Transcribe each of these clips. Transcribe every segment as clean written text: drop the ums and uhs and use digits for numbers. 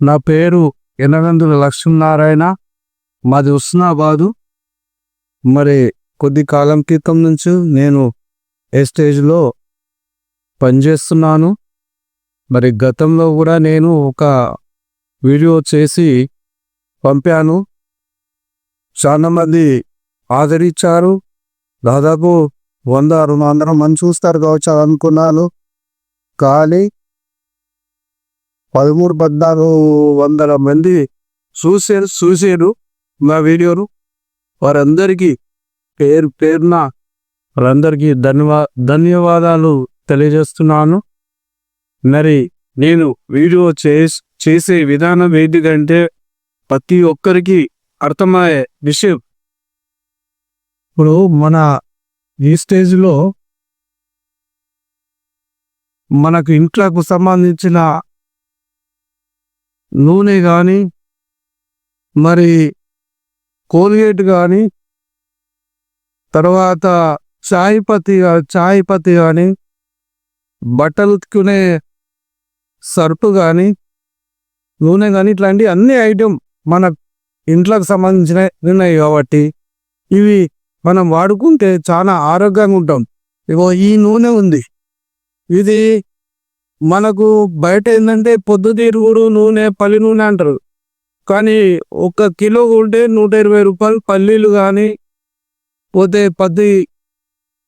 నా పేరు యనగందుల లక్ష్మీనారాయణ. మాది హుస్నాబాదు. మరి కొద్ది కాలం క్రితం నుంచి నేను ఏ స్టేజ్లో పనిచేస్తున్నాను. మరి గతంలో కూడా నేను ఒక వీడియో చేసి పంపాను. చాలామంది ఆదరించారు. దాదాపు 100-200 మంది చూస్తారు కావచ్చు అనుకున్నాను. కానీ 1300-1400 మంది చూసారు మా వీడియోను. వారందరికీ పేరు పేరున వారందరికీ ధన్యవాదాలు తెలియజేస్తున్నాను. మరి నేను వీడియో చేసే విధానం ఏంటిదంటే ప్రతి ఒక్కరికి అర్థమయ్యే విషయం. ఇప్పుడు మన ఈ స్టేజ్లో మనకు ఇంట్లోకి సంబంధించిన నూనె కానీ, మరి కోల్గేట్ కానీ, తర్వాత చాయ్ పత్తి కానీ, బట్టలు ఉతుకునే సర్పు కానీ, నూనె కానీ, ఇట్లాంటి అన్ని ఐటెం మన ఇంట్లోకి సంబంధించినవి ఉన్నాయి కాబట్టి ఇవి మనం వాడుకుంటే చాలా ఆరోగ్యంగా ఉంటాం. ఇగో ఈ నూనె ఉంది, ఇది మనకు బయట ఏంటంటే పొద్దుతిరుగుడు నూనె, పల్లి నూనె అంటారు. కానీ 1 కిలో ఉంటే 120 రూపాయలు పల్లీలు కానీ, పోతే పత్తి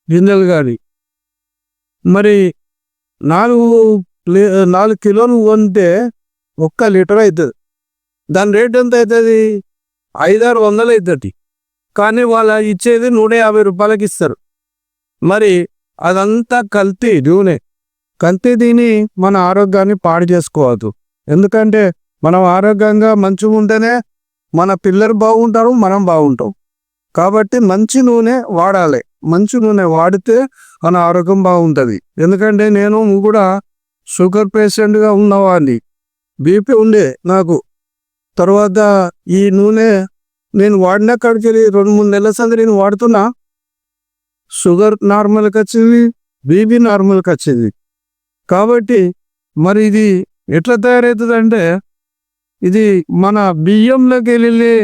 గింజలు కానీ. మరి 4 కిలోలు కొంటే 1 లీటర్ అవుతుంది. దాని రేట్ ఎంత అవుతుంది? 500-600 అవుతుంది. కానీ వాళ్ళు ఇచ్చేది 150 రూపాయలకి ఇస్తారు. మరి అదంతా కల్తీ నూనె. కల్తీ తిని మన ఆరోగ్యాన్ని పాడు చేసుకోవద్దు. ఎందుకంటే మనం ఆరోగ్యంగా మంచిగా ఉంటేనే మన పిల్లలు బాగుంటారు, మనం బాగుంటాం. కాబట్టి మంచి నూనె వాడాలి. మంచి నూనె వాడితే మన ఆరోగ్యం బాగుంటుంది. ఎందుకంటే నేను కూడా షుగర్ పేషెంట్గా ఉన్నవాడిని. బీపీ ఉండే నాకు. తర్వాత ఈ నూనె నేను వాడిన కాడికి 2-3 నెలల సంది నేను వాడుతున్నా. షుగర్ నార్మల్కి వచ్చింది, బీపీ నార్మల్కి వచ్చింది. కాబట్టి మరి ఇది ఎట్లా తయారవుతుందంటే, ఇది మన బియ్యంలోకి వెళ్ళే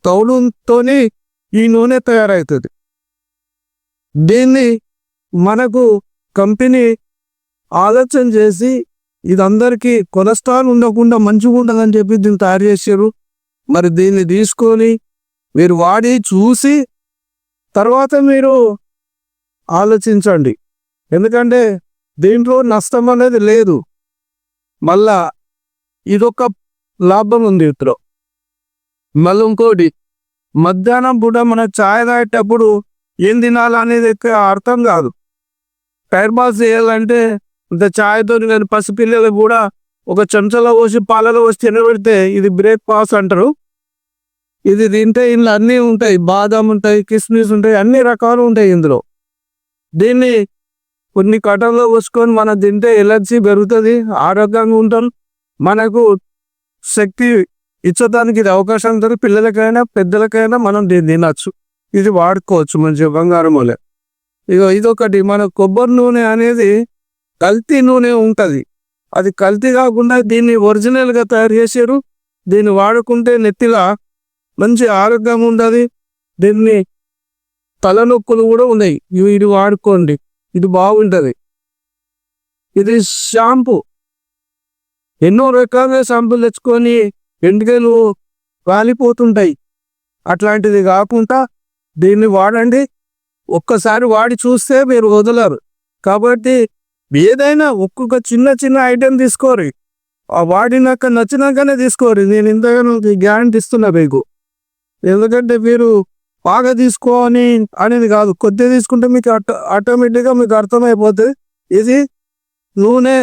తౌడుతోని ఈ నూనె తయారవుతుంది. దీన్ని మనకు కంపెనీ ఆలోచన చేసి ఇదందరికీ కొలెస్ట్రాల్ ఉండకుండా మంచిగా ఉంటుందని చెప్పి దీన్ని తయారు చేశారు. మరి దీన్ని తీసుకొని మీరు వాడి చూసి తర్వాత మీరు ఆలోచించండి. ఎందుకంటే దీంట్లో నష్టం అనేది లేదు. మళ్ళా ఇదొక లాభం ఉంది ఇందులో. మళ్ళీ ఇంకోటి, మధ్యాహ్నం పూట మన ఛాయ్ తాగేటప్పుడు ఏం తినాలనేది అర్థం కాదు. టైర్ పాస్ చేయాలంటే ఇంత ఛాయ్తో నేను పసిపిల్లలు కూడా ఒక చెంచాలో పోసి పాలలో పోసి తినబెడితే ఇది బ్రేక్ఫాస్ట్ అంటారు. ఇది తింటే ఇందులో అన్నీ ఉంటాయి. బాదం ఉంటాయి, కిస్మిస్ ఉంటాయి, అన్ని రకాలు ఉంటాయి ఇందులో. దీన్ని కొన్ని కటంలో పోసుకొని మనం తింటే ఎలర్జీ పెరుగుతుంది, ఆరోగ్యంగా ఉంటాం. మనకు శక్తి ఇచ్చడానికి ఇది అవకాశం ఉంటుంది. పిల్లలకైనా పెద్దలకైనా మనం దీన్ని తినచ్చు. ఇది వాడుకోవచ్చు మంచిగా బంగారం వలె. ఇక ఇదొకటి, మన కొబ్బరి నూనె అనేది కల్తీ నూనె ఉంటుంది. అది కల్తీ కాకుండా దీన్ని ఒరిజినల్గా తయారు చేశారు. దీన్ని వాడుకుంటే నెత్తిలా మంచి ఆరోగ్యం ఉంటుంది. దీన్ని తలనొప్పులు కూడా ఉన్నాయి. ఇది వాడుకోండి, ఇది బాగుంటుంది. ఇది షాంపూ. ఎన్నో రకాల షాంపూలు తెచ్చుకొని ఎంటికలు కాలిపోతుంటాయి. అట్లాంటిది కాకుండా దీన్ని వాడండి. ఒక్కసారి వాడి చూస్తే మీరు వదలరు. కాబట్టి ఏదైనా ఒక్కొక్క చిన్న ఐటెం తీసుకోరు. వాడినాక నచ్చినాకనే తీసుకోరు. నేను ఇంతగానో గ్యారెంటీ ఇస్తున్నా మీకు. ఎందుకంటే మీరు బాగా తీసుకోని అనేది కాదు, కొద్దిగా తీసుకుంటే మీకు ఆటోమేటిక్గా మీకు అర్థమైపోతుంది. ఇది నూనె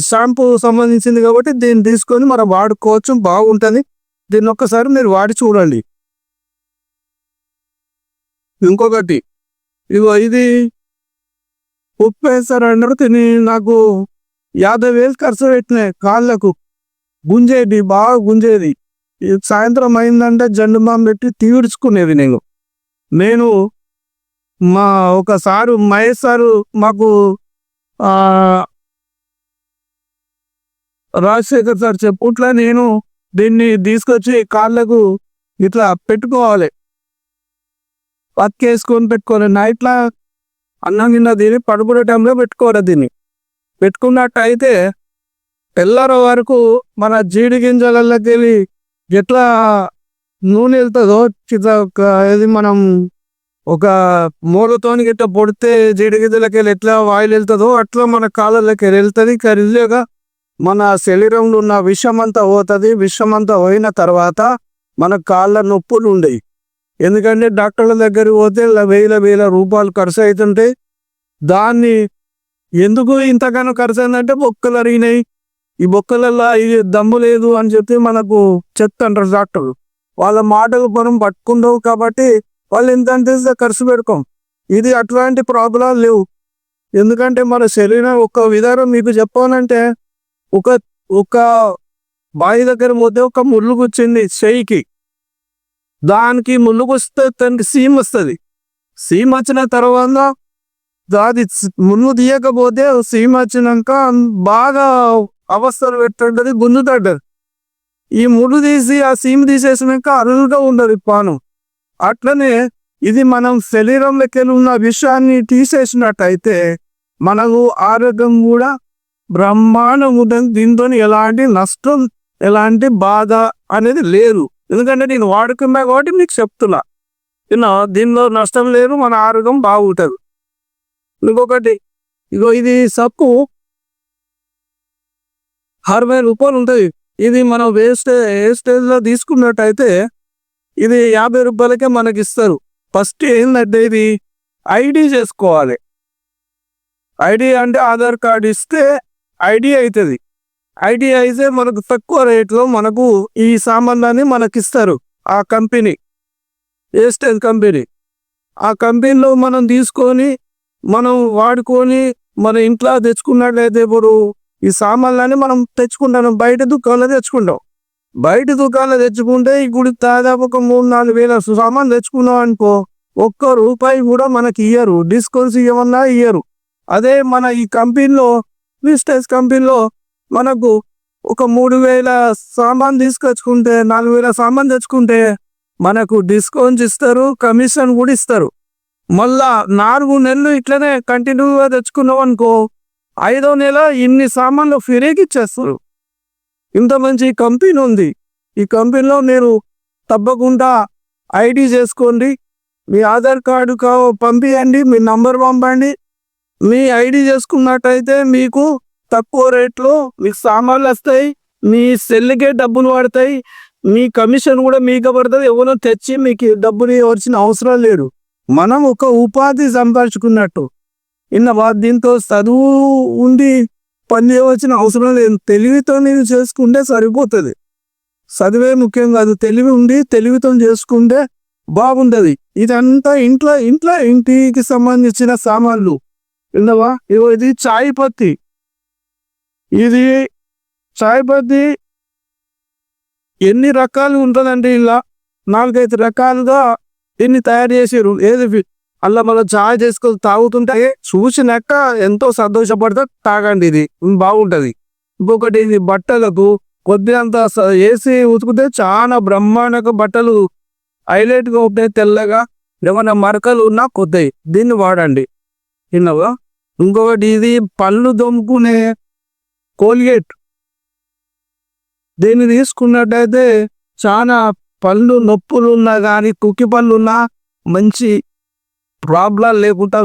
షాంపూ సంబంధించింది కాబట్టి దీన్ని తీసుకొని మనం వాడుకోవచ్చు, బాగుంటుంది. దీన్ని ఒక్కసారి మీరు వాడి చూడండి. ఇంకొకటి, ఇగో ఇది ఉప్పు వేస్తారు అన్నారు. తిని నాకు 50,000 ఖర్చు పెట్టినాయి. కాళ్ళకు గుంజేది, బాగా గుంజేది. సాయంత్రం అయిందంటే జండు బాంబు పెట్టి తీడ్చుకునేది. నేను మా ఒకసారి మహేష్ సారు మాకు రాజశేఖర్ సార్ చెప్పుట్లా నేను దీన్ని తీసుకొచ్చి కాళ్ళకు ఇట్లా పెట్టుకోవాలి, పక్కేసుకొని పెట్టుకోవాలి. నైట్లా అన్నం గిన్నె తిని పడుకునే టైంలో పెట్టుకోవాలి. దీన్ని పెట్టుకున్నట్టయితే తెల్లార వరకు మన జీడి గింజలకి వెళ్ళి ఎట్లా నూనె వెళ్తుందో ఇట్లా ఇది మనం ఒక మూలతోని గిట్ట పొడితే జీడి గింజలకి వెళ్ళి ఎట్లా ఆయిల్ వెళ్తుందో అట్లా మన కాళ్ళకి వెళ్తుంది. కరిలేగా మన శరీరంలో ఉన్న విషం అంతా పోతుంది. విషం అంతా పోయిన తర్వాత మన కాళ్ళ నొప్పులు ఉండేవి. ఎందుకంటే డాక్టర్ల దగ్గరికి పోతే వేల రూపాయలు ఖర్చు అవుతుంటాయి. దాన్ని ఎందుకు ఇంతగానో ఖర్చు అయిందంటే బొక్కలు అరిగినాయి, ఈ బొక్కలల్లో ఇది దమ్ము లేదు అని చెప్పి మనకు చెప్తుంటారు డాక్టర్లు. వాళ్ళ మాటలు మనం పట్టుకుంటావు కాబట్టి వాళ్ళు ఎంత అంటే ఖర్చు పెట్టుకోం. ఇది అట్లాంటి ప్రాబ్లాలు లేవు. ఎందుకంటే మన శరీరం ఒక విధానం మీకు చెప్పాలంటే ఒక ఒక బావి దగ్గర పోతే ఒక ముళ్ళు కూర్చుంది చెయ్యికి, దానికి ముళ్ళు వస్తే దానికి సీమ్ వస్తుంది. సీమ్ వచ్చిన తర్వాత అది ముళ్ళు తీయకపోతే సీమ్ వచ్చినాక బాగా అవస్థలు పెట్టుంటది, గుంజుతుంటది. ఈ ముళ్ళు తీసి ఆ సీమ్ తీసేసినాక అరువుగా ఉండదు పానం. అట్లనే ఇది మనం శరీరంలోకి ఉన్న విషయాన్ని తీసేసినట్టయితే మనకు ఆరోగ్యం కూడా బ్రహ్మాండం ఉంటుంది. దీంతో ఎలాంటి నష్టం ఎలాంటి బాధ అనేది లేదు. ఎందుకంటే నేను వాడుకున్నా కాబట్టి మీకు చెప్తున్నా. దీనిలో నష్టం లేదు, మన ఆరోగ్యం బాగుంటుంది. ఇంకొకటి ఇగో ఇది సప్పు 60 రూపాయలు ఉంటుంది. ఇది మనం వేస్టేజ్లో తీసుకున్నట్టయితే ఇది 50 రూపాయలకే మనకి ఇస్తారు. ఫస్ట్ ఏంటంటే ఇది ఐడి చేసుకోవాలి. ఐడి అంటే ఆధార్ కార్డు ఇస్తే ఐడి అవుతుంది. ఐడి అయితే మనకు తక్కువ రేట్లో మనకు ఈ సామాన్లన్నీ మనకి ఇస్తారు. ఆ కంపెనీ వేస్టేజ్ కంపెనీ, ఆ కంపెనీలో మనం తీసుకొని మనం వాడుకొని మన ఇంట్లో తెచ్చుకున్నట్లయితే ఇప్పుడు ఈ సామాన్లన్నీ మనం తెచ్చుకుంటాం. బయట దుకాణంలో తెచ్చుకుంటాం. బయట దుకాణంలో తెచ్చుకుంటే ఈ గుడి దాదాపు ఒక 3-4 వేల సామాన్లు తెచ్చుకున్నాం అనుకో, ₹1 కూడా మనకి ఇయ్యరు, డిస్కౌంట్స్ ఇవ్వమన్నా ఇయ్యరు. అదే మన ఈ కంపెనీలో వేస్టేజ్ కంపెనీలో మనకు ఒక 3,000 సామాన్ తీసుకొచ్చుకుంటే 4,000 సామాన్ తెచ్చుకుంటే మనకు డిస్కౌంట్స్ ఇస్తారు, కమిషన్ కూడా ఇస్తారు. మళ్ళా 4 నెలలు ఇట్లనే కంటిన్యూగా తెచ్చుకున్నాం అనుకో, 5వ నెల ఇన్ని సామాన్లు ఫ్రీకి ఇచ్చేస్తారు. ఇంత మంచి కంపెనీ ఉంది. ఈ కంపెనీలో మీరు తప్పకుండా ఐడి చేసుకోండి. మీ ఆధార్ కార్డు పంపించండి, మీ నంబర్ పంపండి. మీ ఐడి చేసుకున్నట్టయితే మీకు తక్కువ రేట్లో మీకు సామాన్లు వస్తాయి, మీ సెల్లుకే డబ్బులు పడతాయి, మీ కమిషన్ కూడా మీకు పడుతుంది. ఎవరో తెచ్చి మీకు డబ్బులు ఇవ్వాల్సిన అవసరం లేదు. మనం ఒక ఉపాధి సంపాదించుకున్నట్టు. దీంతో చదువు ఉండి పని చేయవలసిన అవసరం లేదు. తెలివితో నేను చేసుకుంటే సరిపోతుంది. చదివే ముఖ్యం కాదు, తెలివి ఉండి తెలివితో చేసుకుంటే బాగుంటుంది. ఇదంతా ఇంటికి సంబంధించిన సామాన్లు. విన్నావా? ఇది చాయ్ పత్తి. ఇది చాయ్ పత్తి ఎన్ని రకాలు ఉంటుందండి. ఇలా 4-5 రకాలుగా దీన్ని తయారు చేసారు. అలా మనం చాయ్ చేసుకొని తాగుతుంటే చూసినాక ఎంతో సంతోషపడితే తాగండి, ఇది బాగుంటుంది. ఇంకొకటి ఇది బట్టలకు కొద్దిగంత వేసి ఉతికితే చాలా బ్రహ్మాండంగా బట్టలు హైలైట్గా ఉంటాయి, తెల్లగా. ఏమైనా మరకలు ఉన్నా కొద్దాయి, దీన్ని వాడండి. విన్నావా? ఇంకొకటి ఇది పళ్ళు దొమ్ముకునే కోల్గేట్. దీన్ని తీసుకున్నట్టయితే చాలా పళ్ళు నొప్పులు ఉన్నా కానీ కుక్కి పళ్ళు ఉన్నా మంచి ప్రాబ్లం లేకుండా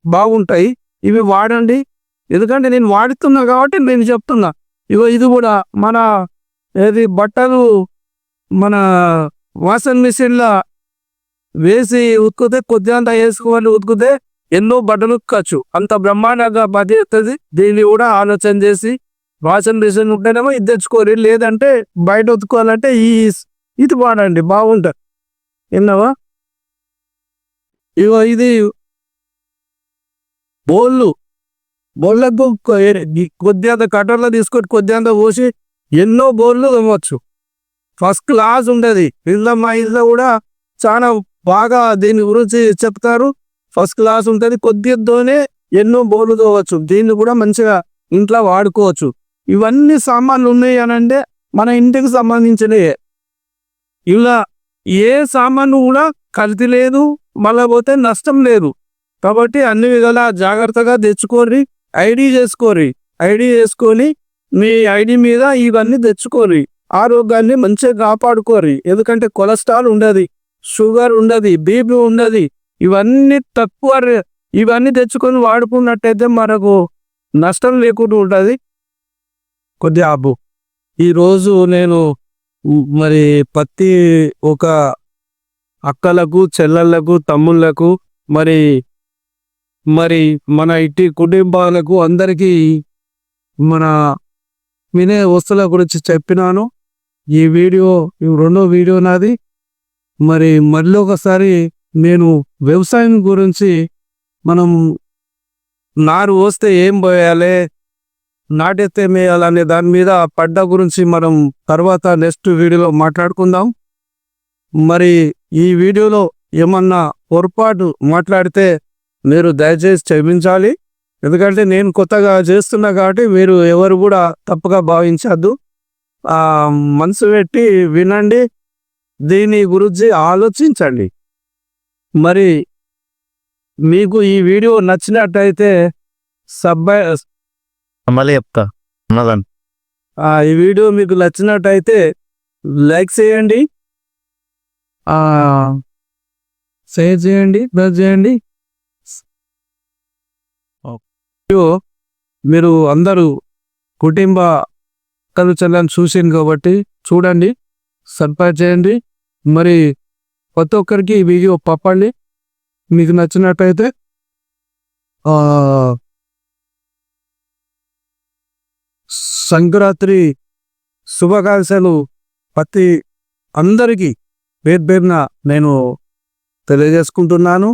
బాగుంటాయి. ఇవి వాడండి. ఎందుకంటే నేను వాడుతున్నా కాబట్టి నేను చెప్తున్నా. ఇది కూడా మన బట్టలు మన వాషింగ్ మిషన్లో వేసి ఉతికితే కొద్దిగా వేసుకోవాలి, ఉతికితే ఎన్నో బట్టలు ఉతకచ్చు. అంత బ్రహ్మాండంగా పనిచేస్తుంది. దీన్ని కూడా ఆలోచన చేసి వాషింగ్ మిషన్ ఉంటేనేమో ఇది తెచ్చుకోరు, లేదంటే బయట ఉతుకోవాలంటే ఇది వాడండి, బాగుంటుంది. విన్నావా? ఇది బోళ్ళకు కొద్దిగా కట్టర్లో తీసుకొని కొద్దిగా పోసి ఎన్నో బోళ్ళు తవ్వచ్చు. ఫస్ట్ క్లాస్ ఉంటుంది. మా ఇంట్లో కూడా చాలా బాగా దీని గురించి చెప్తారు. ఫస్ట్ క్లాస్ ఉంటుంది. కొద్దితోనే ఎన్నో బోళ్ళు తవ్వచ్చు. దీన్ని కూడా మంచిగా ఇంట్లో వాడుకోవచ్చు. ఇవన్నీ సామాన్లు ఉన్నాయి అని అంటే మన ఇంటికి సంబంధించినవి. ఇలా ఏ సామాను కూడా కల్తీ లేదు, మళ్ళీ పోతే నష్టం లేదు. కాబట్టి అన్ని విధాలా జాగ్రత్తగా తెచ్చుకోరి, ఐడి చేసుకొని మీ ఐడి మీద ఇవన్నీ తెచ్చుకోరి, ఆరోగ్యాన్ని మంచిగా కాపాడుకోరి. ఎందుకంటే కొలెస్ట్రాల్ ఉండదు, షుగర్ ఉండదు, బీపీ ఉండదు. ఇవన్నీ తెచ్చుకొని వాడుకున్నట్టయితే మనకు నష్టం లేకుండా ఉంటుంది. కొద్దిగా ఆపు. ఈరోజు నేను మరి ప్రతి ఒక అక్కలకు, చెల్లెళ్ళకు, తమ్ముళ్ళకు, మరి మన ఇంటి కుటుంబాలకు అందరికీ మన వినే వస్తువుల గురించి చెప్పినాను. ఈ రెండో వీడియో నాది. మళ్ళీ ఒకసారి నేను వ్యవసాయం గురించి, మనం నారు పోస్తే ఏం పోయాలి, నాటెత్తే మేయాలనే దాని మీద పడ్డ గురించి మనం తర్వాత నెక్స్ట్ వీడియోలో మాట్లాడుకుందాం. ఈ వీడియోలో ఏమన్నా పొరపాటు మాట్లాడితే మీరు దయచేసి క్షమించాలి. ఎందుకంటే నేను కొత్తగా చేస్తున్నా కాబట్టి మీరు ఎవరు కూడా తప్పుగా భావించద్దు. మనసు పెట్టి వినండి, దీని గురించి ఆలోచించండి. మీకు ఈ వీడియో నచ్చినట్టయితే మళ్ళీ చెప్తా. ఈ వీడియో మీకు నచ్చినట్టయితే లైక్ చేయండి, షేర్ చేయండి, ప్లస్ చేయండి. మీరు అందరూ కుటుంబ కలుచలను చూసింది కాబట్టి చూడండి, సబ్స్క్రైబ్ చేయండి. ప్రతి ఒక్కరికి ఈ వీడియో పంపండి. మీకు నచ్చినట్టయితే సంక్రాంతి శుభాకాంక్షలు ప్రతి అందరికీ పేరున నేను తెలియజేసుకుంటున్నాను.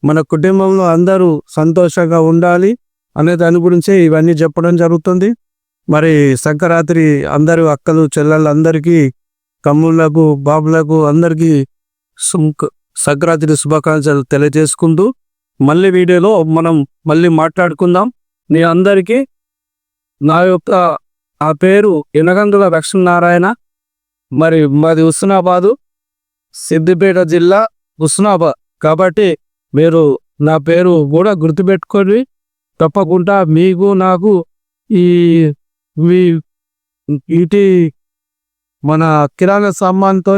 మన కుటుంబంలో అందరూ సంతోషంగా ఉండాలి అనే దాని గురించే ఇవన్నీ చెప్పడం జరుగుతుంది. సంక్రాంతి అందరూ అక్కలు, చెల్లెళ్ళు అందరికీ, తమ్ముళ్ళకు, బాబులకు అందరికీ సంక్రాంతి శుభాకాంక్షలు తెలియజేసుకుంటూ మళ్ళీ వీడియోలో మనం మాట్లాడుకుందాం. మీ అందరికీ నా పేరు ఎనగందుల లక్ష్మీనారాయణ. మాది హుస్నాబాదు, సిద్దిపేట జిల్లా హుస్నాబాద్. కాబట్టి మీరు నా పేరు కూడా గుర్తుపెట్టుకొని తప్పకుండా మీకు నాకు ఇటు మన కిరాణా సామాన్తో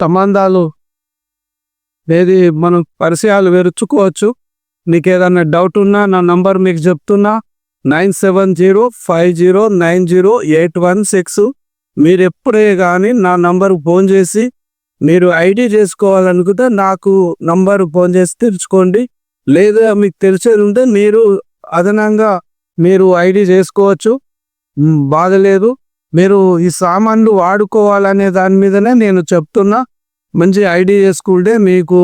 సంబంధాలు మనం పరిచయాలు పెంచుకోవచ్చు. మీకు ఏదన్నా డౌట్ ఉన్నా నా నంబర్ మీకు చెప్తున్నా, 9705090816. మీరు ఎప్పుడే కానీ నా నంబర్కి ఫోన్ చేసి మీరు ఐడి చేసుకోవాలనుకుంటే నాకు నంబర్ ఫోన్ చేసి తెచ్చుకోండి. లేదా మీకు తెలిసేది ఉంటే మీరు అదనంగా ఐడి చేసుకోవచ్చు, బాధ లేదు. మీరు ఈ సామాన్లు వాడుకోవాలనే దాని మీదనే నేను చెప్తున్నా. మంచి ఐడి చేసుకుంటే మీకు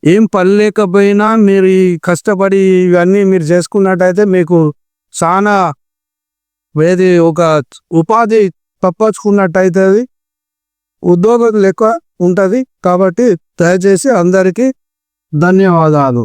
ఏం పని లేకపోయినా మీరు ఈ కష్టపడి ఇవన్నీ మీరు చేసుకున్నట్టయితే మీకు చాలా ఒక ఉపాధి తప్పించుకున్నట్టయితుంది, ఉద్యోగం లెక్క ఉంటుంది. కాబట్టి దయచేసి అందరికీ ధన్యవాదాలు.